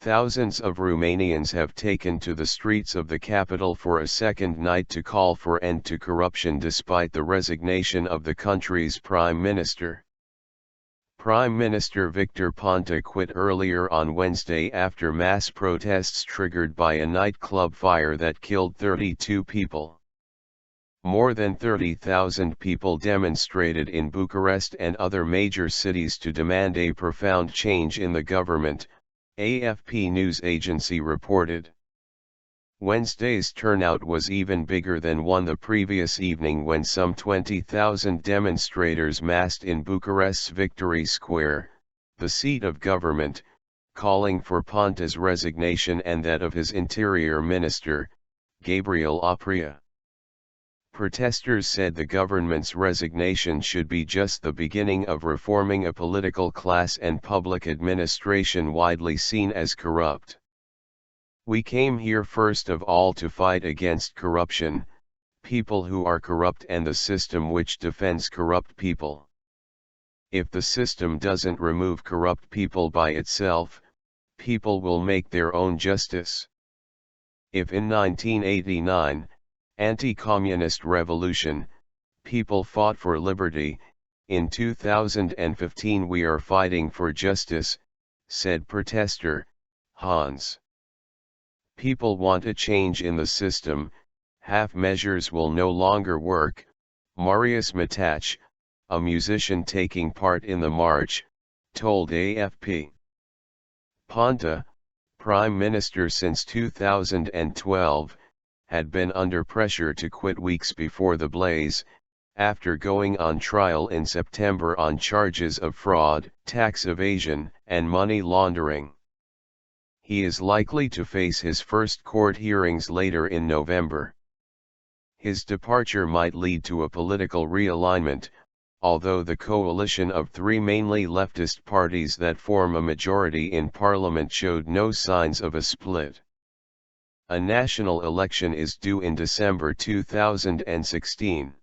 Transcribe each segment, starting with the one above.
Thousands of Romanians have taken to the streets of the capital for a second night to call for end to corruption despite the resignation of the country's Prime Minister. Prime Minister Victor Ponta quit earlier on Wednesday after mass protests triggered by a nightclub fire that killed 32 people. More than 30,000 people demonstrated in Bucharest and other major cities to demand a profound change in the government, AFP news agency reported. Wednesday's turnout was even bigger than one the previous evening when some 20,000 demonstrators massed in Bucharest's Victory Square, the seat of government, calling for Ponta's resignation and that of his interior minister, Gabriel Oprea. Protesters said the government's resignation should be just the beginning of reforming a political class and public administration widely seen as corrupt. "We came here first of all to fight against corruption, people who are corrupt and the system which defends corrupt people. If the system doesn't remove corrupt people by itself, people will make their own justice. If in 1989, anti-communist revolution, people fought for liberty, in 2015 we are fighting for justice," said protester, Hans. "People want a change in the system, half measures will no longer work," Marius Matach, a musician taking part in the march, told AFP. Ponta, Prime Minister since 2012, had been under pressure to quit weeks before the blaze, after going on trial in September on charges of fraud, tax evasion, and money laundering. He is likely to face his first court hearings later in November. His departure might lead to a political realignment, although the coalition of three mainly leftist parties that form a majority in parliament showed no signs of a split. A national election is due in December 2016.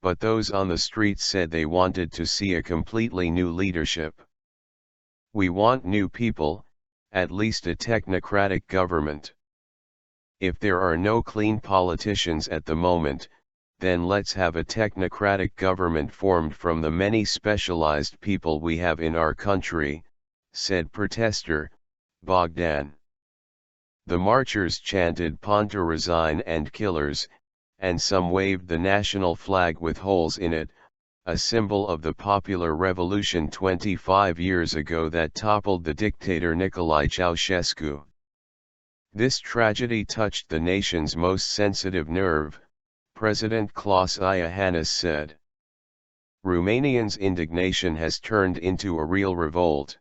But those on the streets said they wanted to see a completely new leadership. "We want new people, at least a technocratic government. If there are no clean politicians at the moment, then let's have a technocratic government formed from the many specialized people we have in our country," said protester, Bogdan. The marchers chanted "Ponta resign" and "Killers," and some waved the national flag with holes in it, a symbol of the popular revolution 25 years ago that toppled the dictator Nicolae Ceausescu. "This tragedy touched the nation's most sensitive nerve," President Klaus Iohannis said. "Romanians' indignation has turned into a real revolt.